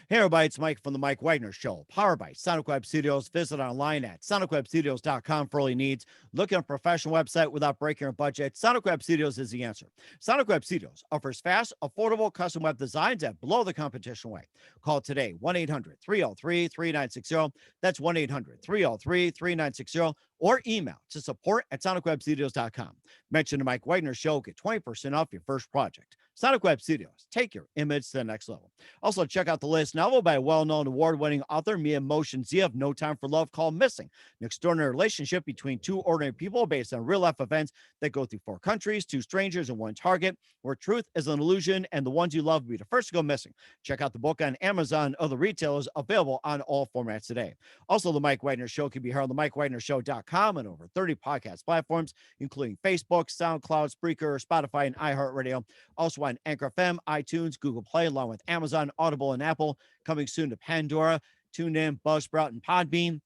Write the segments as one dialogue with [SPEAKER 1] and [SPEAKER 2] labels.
[SPEAKER 1] Hey, everybody, it's Mike from the Mike Wagner Show, powered by Sonic Web Studios. Visit online at sonicwebstudios.com for all your needs. Look at a professional website without breaking your budget. Sonic Web Studios is the answer. Sonic Web Studios offers fast, affordable custom web designs at below the competition rate. Call today, 1-800-303-3960. That's 1-800-303-3960. Or email to support at sonicwebstudios.com. Mention the Mike Wagner Show, get 20% off your first project. Sonic Web Studios, take your image to the next level. Also, check out the latest novel by a well-known award-winning author, Mia Motion Zia of No Time for Love, called Missing, an extraordinary relationship between two ordinary people based on real-life events that go through 4 countries, 2 strangers, and 1 target, where truth is an illusion and the ones you love will be the first to go missing. Check out the book on Amazon and other retailers, available on all formats today. Also, the Mike Wagner Show can be heard on the MikeWagnerShow.com and over 30 podcast platforms, including Facebook, SoundCloud, Spreaker, Spotify, and iHeartRadio. Also on Anchor FM, iTunes, Google Play, along with Amazon, Audible, and Apple. Coming soon to Pandora, TuneIn, Buzzsprout, and Podbean.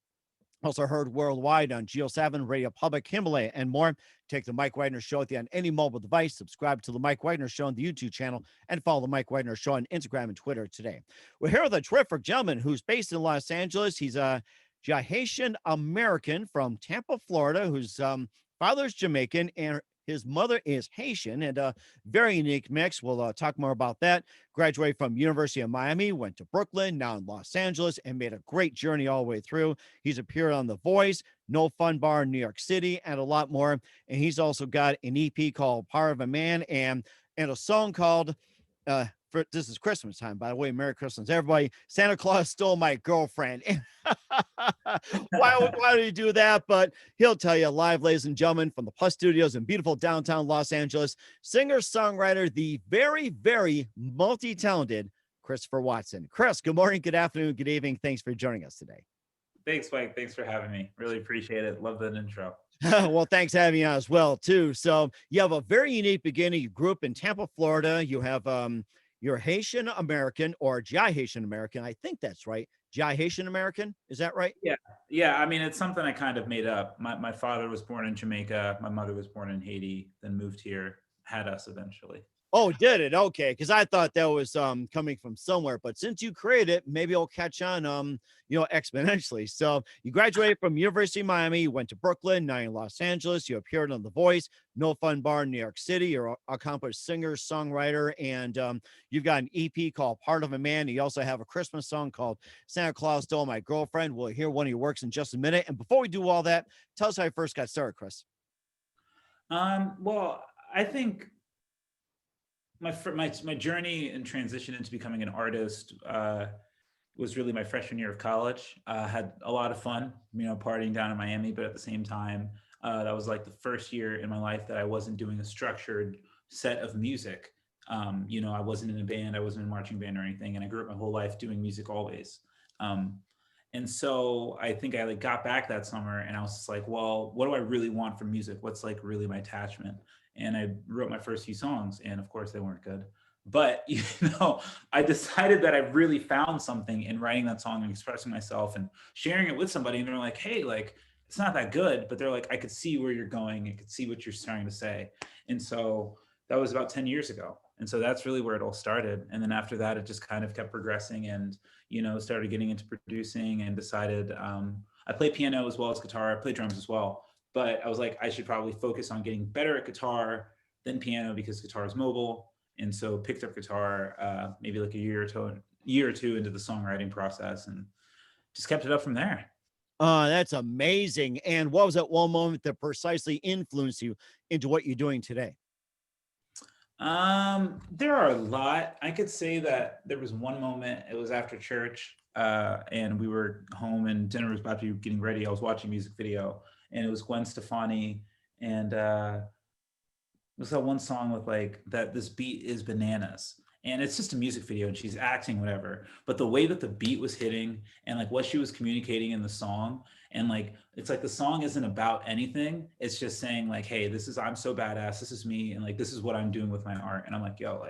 [SPEAKER 1] Also heard worldwide on Geo7, Radio Public, Himalaya, and more. Take the Mike Wagner Show with you on any mobile device. Subscribe to the Mike Wagner Show on the YouTube channel, and follow the Mike Wagner Show on Instagram and Twitter today. We're here with a terrific gentleman who's based in Los Angeles. He's a Jahaitian American from Tampa, Florida, whose father's Jamaican and his mother is Haitian, and a very unique mix. We'll talk more about that. Graduated from University of Miami, went to Brooklyn, now in Los Angeles, and made a great journey all the way through. He's appeared on The Voice, No Fun Bar in New York City, and a lot more. And he's also got an EP called Part of a Man and a song called this is Christmas time, by the way. Merry Christmas, everybody. Santa Claus stole my girlfriend. why did he do that? But he'll tell you live, ladies and gentlemen, from the Plus Studios in beautiful downtown Los Angeles, singer-songwriter, the very, very multi-talented Christopher Watson. Chris, good morning, good afternoon, good evening. Thanks for joining us today.
[SPEAKER 2] Thanks, Mike. Thanks for having me. Really appreciate it. Love that intro.
[SPEAKER 1] Well, thanks for having me on as well, too. So you have a very unique beginning. You grew up in Tampa, Florida. You have you're Haitian American, or Jahaitian American. I think that's right. Jahaitian American. Is that right?
[SPEAKER 2] Yeah. I mean, it's something I kind of made up. My father was born in Jamaica. My mother was born in Haiti, then moved here, had us eventually.
[SPEAKER 1] Oh, did it? Okay, because I thought that was coming from somewhere, but since you created it, maybe it'll catch on exponentially. So you graduated from University of Miami, you went to Brooklyn, now in Los Angeles. You appeared on The Voice, No Fun Bar in New York City. You're an accomplished singer, songwriter, and you've got an EP called Part of a Man. You also have a Christmas song called Santa Claus Stole My Girlfriend. We'll hear one of your works in just a minute. And before we do all that, tell us how you first got started, Chris.
[SPEAKER 2] Well, I think my journey and transition into becoming an artist was really my freshman year of college. Had a lot of fun, partying down in Miami, but at the same time, that was like the first year in my life that I wasn't doing a structured set of music. I wasn't in a band, I wasn't in a marching band or anything, and I grew up my whole life doing music always. And so I think I got back that summer and I was just like, well, what do I really want from music? What's really my attachment? And I wrote my first few songs, and of course they weren't good. But, I decided that I really found something in writing that song and expressing myself and sharing it with somebody. And they're like, hey, it's not that good, but they're like, I could see where you're going. I could see what you're trying to say. And so that was about 10 years ago. And so that's really where it all started. And then after that, it just kind of kept progressing and, started getting into producing and decided I play piano as well as guitar. I play drums as well. But I was like, I should probably focus on getting better at guitar than piano because guitar is mobile. And so picked up guitar maybe a year or two into the songwriting process and just kept it up from there.
[SPEAKER 1] That's amazing. And what was that one moment that precisely influenced you into what you're doing today?
[SPEAKER 2] There are a lot. I could say that there was one moment, it was after church, and we were home and dinner was about to be getting ready. I was watching a music video and it was Gwen Stefani, and it was that one song with that this beat is bananas. And it's just a music video and she's acting, whatever. But the way that the beat was hitting and what she was communicating in the song, and it's the song isn't about anything. It's just saying hey, I'm so badass. This is me. And this is what I'm doing with my art. And I'm like, yo,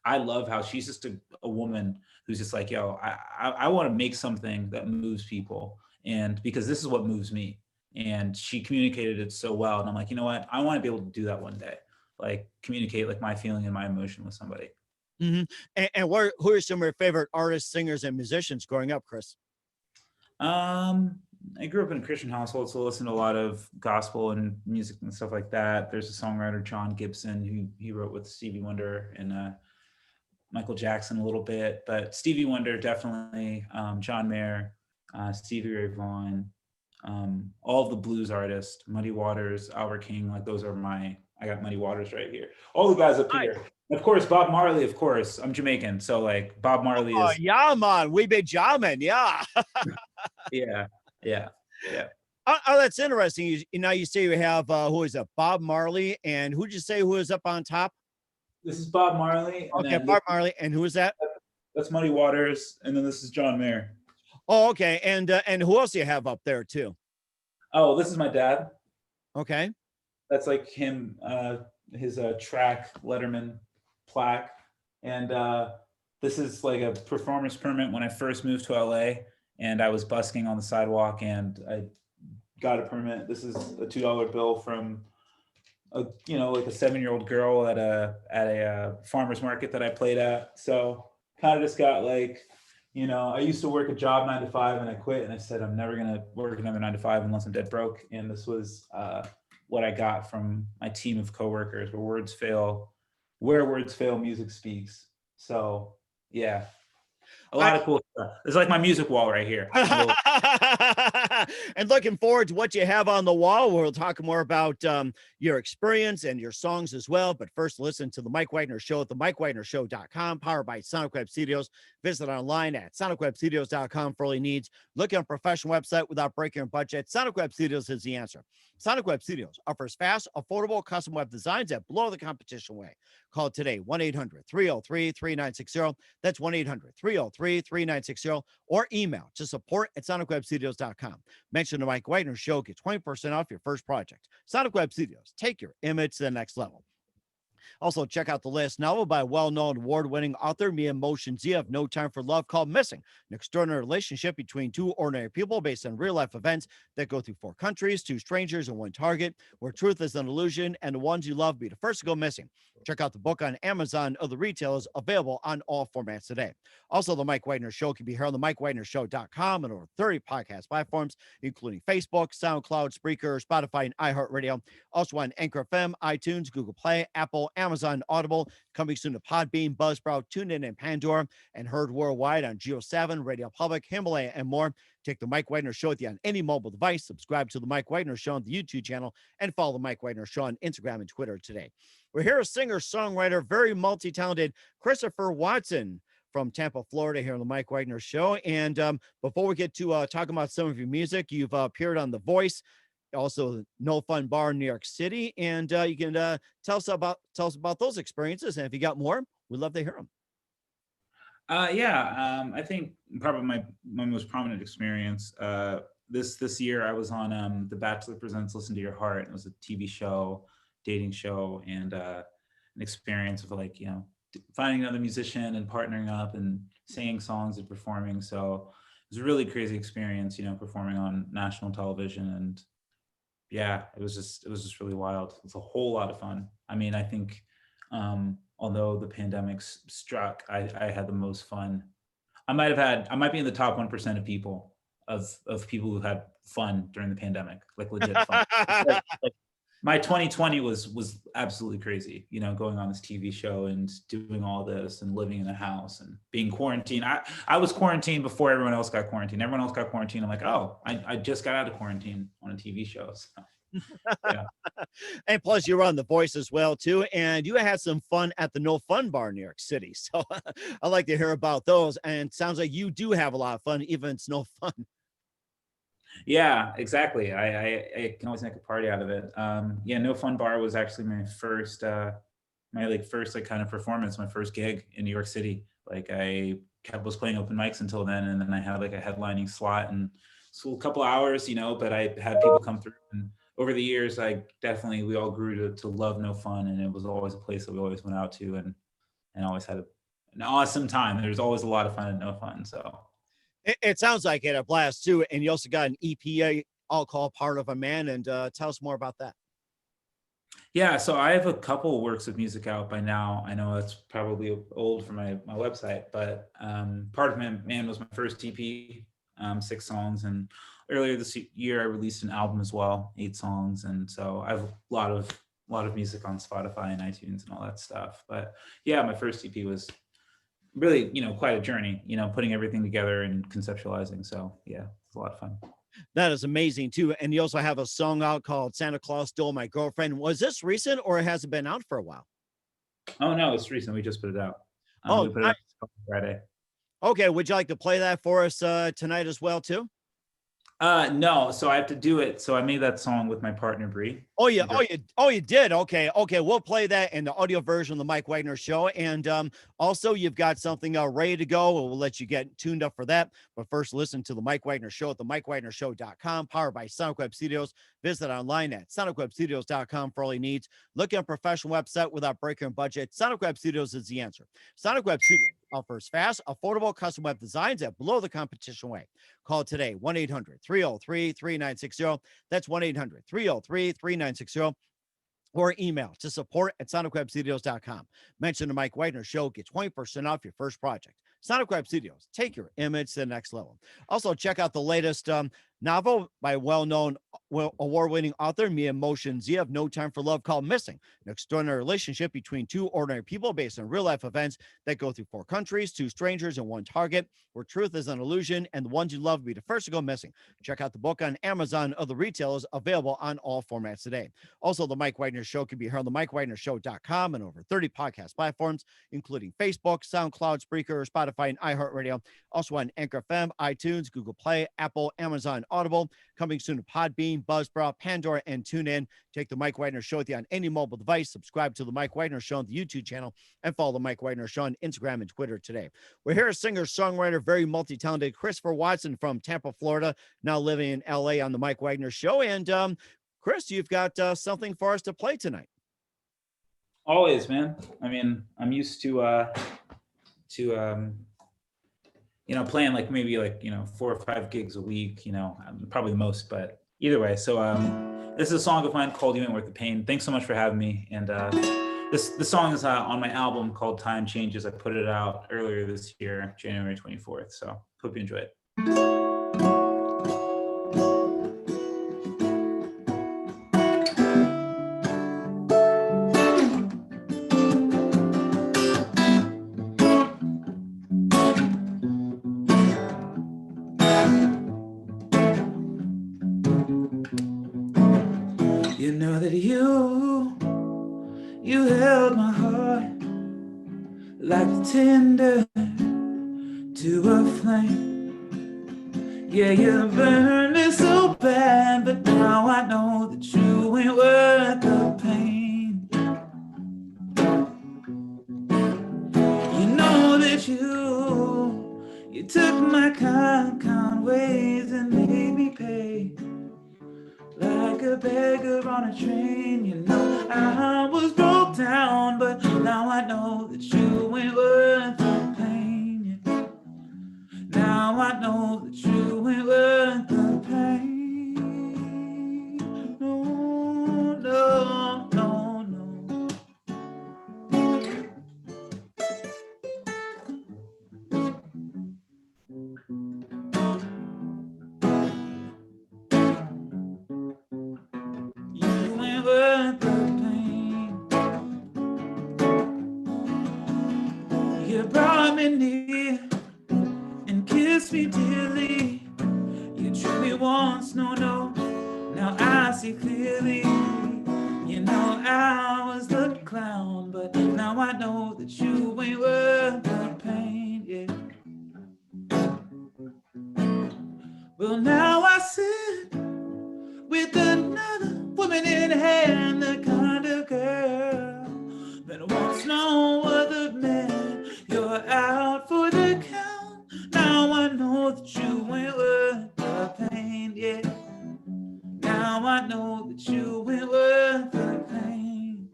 [SPEAKER 2] I love how she's just a woman who's just yo, I want to make something that moves people. And because this is what moves me. And she communicated it so well. And I'm like, you know what? I want to be able to do that one day. Communicate my feeling and my emotion with somebody.
[SPEAKER 1] Hmm. And who are some of your favorite artists, singers, and musicians growing up, Chris?
[SPEAKER 2] I grew up in a Christian household, so I listened to a lot of gospel and music and stuff like that. There's a songwriter, John Gibson, who he wrote with Stevie Wonder and Michael Jackson a little bit, but Stevie Wonder definitely, John Mayer, Stevie Ray Vaughan, all of the blues artists, Muddy Waters, Albert King, like those are I got Muddy Waters right here. All the guys up
[SPEAKER 1] Nice.
[SPEAKER 2] here. And of course, Bob Marley, of course. I'm Jamaican, so like Bob Marley
[SPEAKER 1] Oh,
[SPEAKER 2] is,
[SPEAKER 1] yeah, man. We be jamming. Yeah.
[SPEAKER 2] yeah, yeah, yeah.
[SPEAKER 1] Oh, that's interesting. You say you have, who is it? Bob Marley. And who'd you say who is up on top?
[SPEAKER 2] This is Bob Marley, and
[SPEAKER 1] Okay,
[SPEAKER 2] then
[SPEAKER 1] Bob Marley. And who is that?
[SPEAKER 2] that's Muddy Waters, and then this is John Mayer.
[SPEAKER 1] Oh, okay. And who else do you have up there too?
[SPEAKER 2] Oh, this is my dad.
[SPEAKER 1] Okay.
[SPEAKER 2] That's like him, his track Letterman plaque, and this is like a performance permit when I first moved to LA, and I was busking on the sidewalk, and I got a permit. This is a $2 bill from like a 7-year-old girl at a farmer's market that I played at. So kind of just got like, I used to work a job 9 to 5 and I quit, and I said I'm never gonna work another 9 to 5 unless I'm dead broke. And this was what I got from my team of coworkers. Where words fail, music speaks. So yeah, a lot of cool stuff. It's like my music wall right here.
[SPEAKER 1] And looking forward to what you have on the wall. We'll talk more about your experience and your songs as well. But first, listen to the Mike Wagner Show at the MikeWagnerShow.com, powered by Sonic Web Studios. Visit online at SonicWebStudios.com for all your needs. Look at a professional website without breaking your budget. Sonic Web Studios is the answer. Sonic Web Studios offers fast, affordable custom web designs that blow the competition away. Call today, 1-800-303-3960. That's 1-800-303-3960. Or email to support@sonicwebstudios.com. Mention the Mike Wagner Show. Get 20% off your first project. Sonic Web Studios. Take your image to the next level. Also, check out the latest novel by well-known award-winning author Mia Motion Zia of No Time for Love, called Missing, an extraordinary relationship between two ordinary people based on real-life events that go through 4 countries, 2 strangers, and 1 target, where truth is an illusion and the ones you love be the first to go missing. Check out the book on Amazon and other retailers, available on all formats today. Also, the Mike Wagner Show can be heard on the MikeWagnerShow.com and over 30 podcast platforms, including Facebook, SoundCloud, Spreaker, Spotify, and iHeartRadio. Also on Anchor FM, iTunes, Google Play, Apple, Amazon, Audible, coming soon to Podbean, Buzzsprout, TuneIn, and Pandora, and heard worldwide on Geo7, Radio Public, Himalaya, and more. Take the Mike Wagner Show with you on any mobile device. Subscribe to the Mike Wagner Show on the YouTube channel, and follow the Mike Wagner Show on Instagram and Twitter today. We're here, a singer, songwriter, very multi-talented Christopher Watson from Tampa, Florida, here on the Mike Wagner Show. And before we get to talking about some of your music, you've appeared on The Voice, also No Fun Bar in New York City, and you can tell us about those experiences. And if you got more, we'd love to hear them.
[SPEAKER 2] I think probably my most prominent experience this year, I was on The Bachelor Presents Listen to Your Heart. It was a TV show, dating show, and an experience of like, finding another musician and partnering up and singing songs and performing. So it was a really crazy experience, performing on national television. And yeah, it was just really wild. It's a whole lot of fun. I mean, I think although the pandemic struck, I had the most fun. I might be in the top 1% of people of people who had fun during the pandemic, like legit fun. like my 2020 was absolutely crazy, going on this TV show and doing all this and living in a house and being quarantined. I was quarantined before everyone else got quarantined. Everyone else got quarantined. I'm like, oh, I just got out of quarantine on a TV show. So, yeah.
[SPEAKER 1] And plus, you were on The Voice as well, too. And you had some fun at the No Fun Bar in New York City. So I like to hear about those. And it sounds like you do have a lot of fun, even if it's no fun.
[SPEAKER 2] Yeah, exactly. I can always make a party out of it. No Fun Bar was actually my first kind of performance, my first gig in New York City. Like was playing open mics until then, and then I had like a headlining slot and so a couple hours, but I had people come through. And over the years, we all grew to love No Fun, and it was always a place that we always went out to and always had an awesome time. There's always a lot of fun at No Fun. So.
[SPEAKER 1] It sounds like it a blast too, and you also got an EPA I'll call Part of a Man, and tell us more about that.
[SPEAKER 2] Yeah, so I have a couple works of music out by now. I know it's probably old for my website, but Part of Man was my first EP, 6 songs, and earlier this year I released an album as well, 8 songs, and so I have a lot of music on Spotify and iTunes and all that stuff. But yeah, my first EP was really, quite a journey, putting everything together and conceptualizing. So yeah, it's a lot of fun.
[SPEAKER 1] That is amazing too. And you also have a song out called Santa Claus Stole My Girlfriend. Was this recent or has it been out for a while?
[SPEAKER 2] Oh no, it's recent. We just put it out.
[SPEAKER 1] Oh,
[SPEAKER 2] We put it
[SPEAKER 1] nice.
[SPEAKER 2] out Friday.
[SPEAKER 1] Okay. Would you like to play that for us tonight as well too?
[SPEAKER 2] No, so I have to do it. So I made that song with my partner Bree.
[SPEAKER 1] Oh yeah, you did. Okay, we'll play that in the audio version of the Mike Wagner Show, and also you've got something ready to go. We'll let you get tuned up for that. But first, listen to the Mike Wagner Show at the MikeWagnerShow.com, powered by Sonic Web Studios. Visit online at SonicWebStudios.com for all your needs. Look at a professional website without breaking your budget. Sonic Web Studios is the answer. Sonic Web Studios offers fast, affordable custom web designs at below the competition rate. Call today 1-800-303-3960. That's 1-800-303-3960. Or email to support@sonicwebstudios.com. Mention the Mike Wagner Show. Get 20% off your first project. Sonic Web Studios. Take your image to the next level. Also, check out the latest novel by well-known award-winning author Mia Motion Zia of No Time for Love called Missing, an extraordinary relationship between two ordinary people based on real-life events that go through 4 countries, 2 strangers, and 1 target, where truth is an illusion and the ones you love will be the first to go missing. Check out the book on Amazon, other retailers, available on all formats today. Also, the Mike Wagner Show can be heard on the MikeWagnerShow.com and over 30 podcast platforms, including Facebook, SoundCloud, Spreaker, Spotify, and iHeartRadio. Also on Anchor FM, iTunes, Google Play, Apple, Amazon, Audible. Coming soon to Podbean, Buzzsprout, Pandora, and TuneIn. Take the Mike Wagner Show with you on any mobile device. Subscribe to the Mike Wagner Show on the YouTube channel and follow the Mike Wagner Show on Instagram and Twitter today. We're here, singer, songwriter, very multi-talented Christopher Watson from Tampa, Florida, now living in LA on the Mike Wagner Show. And Chris, you've got something for us to play tonight.
[SPEAKER 2] Always, man. I mean, I'm used to playing like maybe 4 or 5 gigs a week, probably the most, but either way. So this is a song of mine called You Ain't Worth the Pain. Thanks so much for having me. And the song is on my album called Time Changes. I put it out earlier this year, January 24th. So hope you enjoy it. You know that you held my heart like the tinder to a flame. Yeah, you burned me so bad, but now I know that you ain't worth the pain. You know that you took my kind ways and made me pay. Like a beggar on a train, you know I was broke down, but now I know that you ain't worth the pain. Now I know that you ain't worth the pain. No, no, no, no. You brought me near and kissed me dearly. You tricked me once, no, now I see clearly. You know I was the clown, but now I know that you ain't worth the pain, yeah. Well, now I sit with another woman in hand, the kind of girl that wants no other man. You're out for the count. Now I know that you ain't worth the pain, yeah. Now I know that you ain't worth the pain.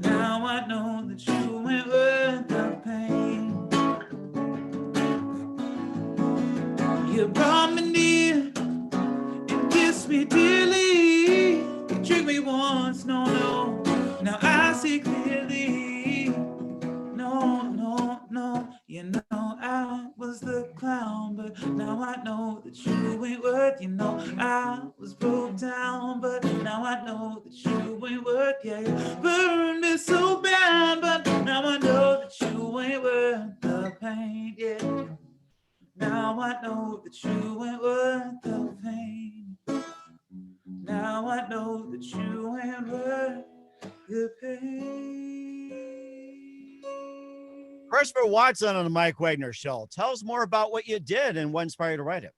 [SPEAKER 2] Now I know that you ain't worth the pain. You brought me near and kissed me dearly. You tricked me once, no, see clearly. No, no, no, you know I was the clown, but now I know that you ain't worth, you know I was broke down, but now I know that you ain't worth, yeah, you burned me so bad, but now I know that you ain't worth the pain, yeah. Now I know that you ain't worth the pain. Now I know that you ain't worth the pain.
[SPEAKER 1] Christopher Watson on the Mike Wagner Show. Tell us more about what you did and what inspired you to write it.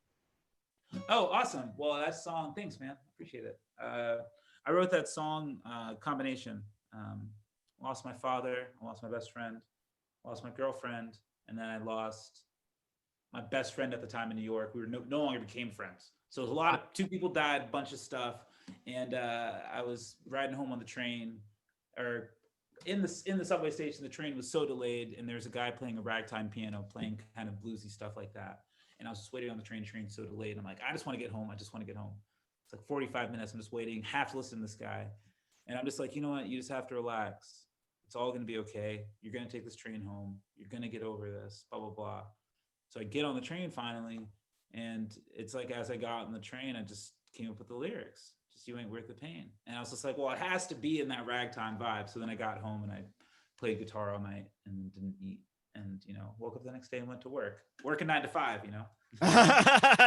[SPEAKER 2] Oh, awesome. Well, that song, thanks, man. Appreciate it. I wrote that song combination. Lost my father, I lost my best friend, lost my girlfriend, and then I lost my best friend at the time in New York. We were no longer became friends. So it was a lot of, two people died, a bunch of stuff. And I was riding home on the train, or in the subway station. The train was so delayed, and there's a guy playing a ragtime piano, playing kind of bluesy stuff like that. And I was just waiting on the train so delayed. I'm like, I just want to get home. It's like 45 minutes. I'm just waiting, have to listen to this guy. And I'm just like, you know what? You just have to relax. It's all going to be okay. You're going to take this train home. You're going to get over this, blah, blah, blah. So I get on the train finally. And it's like, as I got on the train, I just came up with the lyrics. Just, you ain't worth the pain. And I was just like, well, it has to be in that ragtime vibe. So then I got home and I played guitar all night and didn't eat. And, woke up the next day and went to work. Working 9 to 5,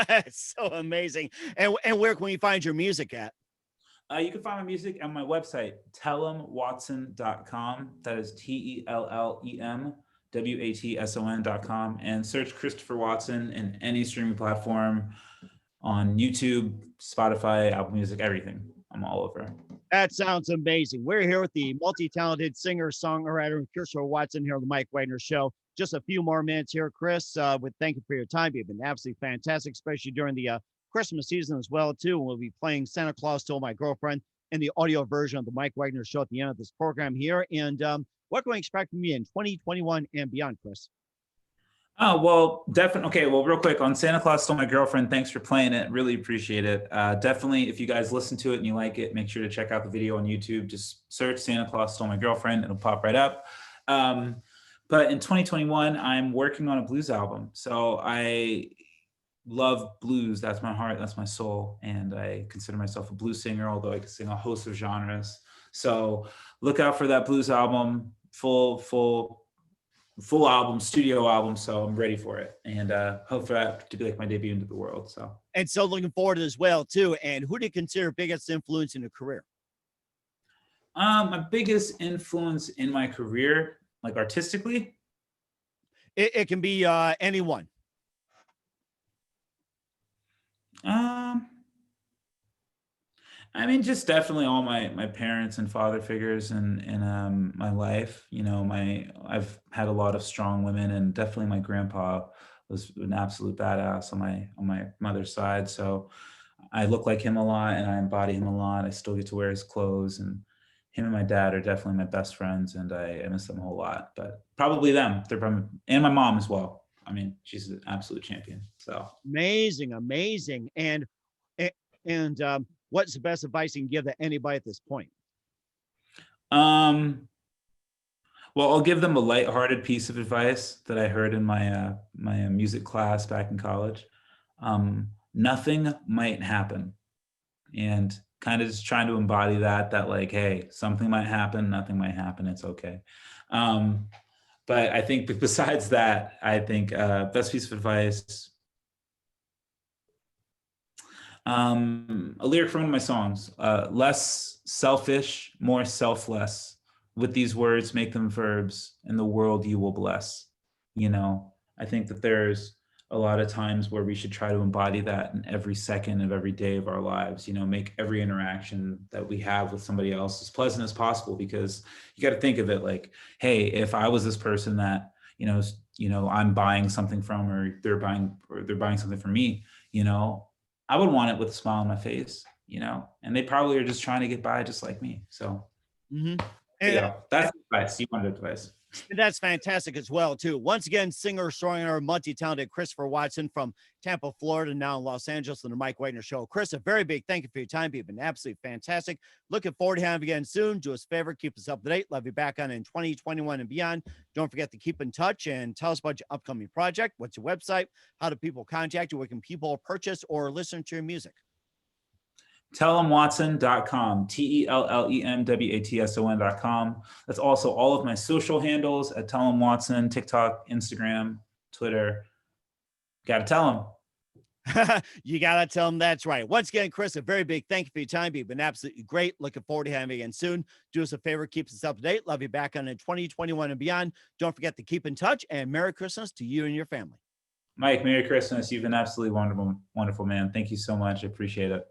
[SPEAKER 1] It's so amazing. And where can we find your music at?
[SPEAKER 2] You can find my music on my website, tellemwatson.com. That is TELLEMWATSON.com. And search Christopher Watson in any streaming platform, on YouTube, Spotify, Apple Music, everything. I'm all over.
[SPEAKER 1] That sounds amazing. We're here with the multi-talented singer, songwriter, Christopher Watson here on the Mike Wagner Show. Just a few more minutes here, Chris. Thank you for your time. You've been absolutely fantastic, especially during the Christmas season as well, too. We'll be playing Santa Claus Stole My Girlfriend in the audio version of the Mike Wagner Show at the end of this program here. And what can we expect from you in 2021 and beyond, Chris?
[SPEAKER 2] Oh, well, definitely. Okay, well, real quick on Santa Claus Stole My Girlfriend, thanks for playing it. Really appreciate it. Definitely, if you guys listen to it and you like it, make sure to check out the video on YouTube. Just search Santa Claus Stole My Girlfriend. It'll pop right up. But in 2021, I'm working on a blues album. So I love blues. That's my heart. That's my soul. And I consider myself a blues singer, although I can sing a host of genres. So look out for that blues album, full album, studio album. So I'm ready for it. And hope for that to be like my debut into the world. So.
[SPEAKER 1] And so looking forward to it as well, too. And who do you consider biggest influence in your career?
[SPEAKER 2] My biggest influence in my career, like artistically?
[SPEAKER 1] It can be anyone.
[SPEAKER 2] I mean, just definitely all my parents and father figures in my life. I've had a lot of strong women, and definitely my grandpa was an absolute badass on my mother's side. So I look like him a lot, and I embody him a lot. I still get to wear his clothes, and him and my dad are definitely my best friends, and I miss them a whole lot. But probably them. They're probably, and my mom as well. I mean, she's an absolute champion. So
[SPEAKER 1] amazing. And what's the best advice you can give to anybody at this point?
[SPEAKER 2] Well, I'll give them a lighthearted piece of advice that I heard in my music class back in college. Nothing might happen, and kind of just trying to embody that like, hey, something might happen, nothing might happen, it's okay. But I think besides that, I think best piece of advice, a lyric from one of my songs, less selfish, more selfless. With these words, make them verbs, and the world you will bless. I think that there's a lot of times where we should try to embody that in every second of every day of our lives, make every interaction that we have with somebody else as pleasant as possible, because you got to think of it like, hey, if I was this person that, I'm buying something from, or they're buying something from me, I would want it with a smile on my face, and they probably are just trying to get by just like me. So
[SPEAKER 1] Mm-hmm.
[SPEAKER 2] that's advice. You wanted advice.
[SPEAKER 1] And that's fantastic as well, too. Once again, singer, songwriter, multi-talented Christopher Watson from Tampa, Florida, now in Los Angeles, on the Mike Wagner Show. Chris, a very big thank you for your time. You've been absolutely fantastic. Looking forward to having you again soon. Do us a favor, keep us up to date. Love you back on in 2021 and beyond. Don't forget to keep in touch and tell us about your upcoming project. What's your website? How do people contact you? Where can people purchase or listen to your music?
[SPEAKER 2] TellEmWatson.com, TellEmWatson.com. That's also all of my social handles at TellEmWatson, TikTok, Instagram, Twitter. Gotta tell them.
[SPEAKER 1] You gotta tell them that's right. Once again, Chris, a very big thank you for your time. You've been absolutely great. Looking forward to having you again soon. Do us a favor, keep us up to date. Love you back on in 2021 and beyond. Don't forget to keep in touch, and Merry Christmas to you and your family.
[SPEAKER 2] Mike, Merry Christmas. You've been absolutely wonderful, wonderful, man. Thank you so much. I appreciate it.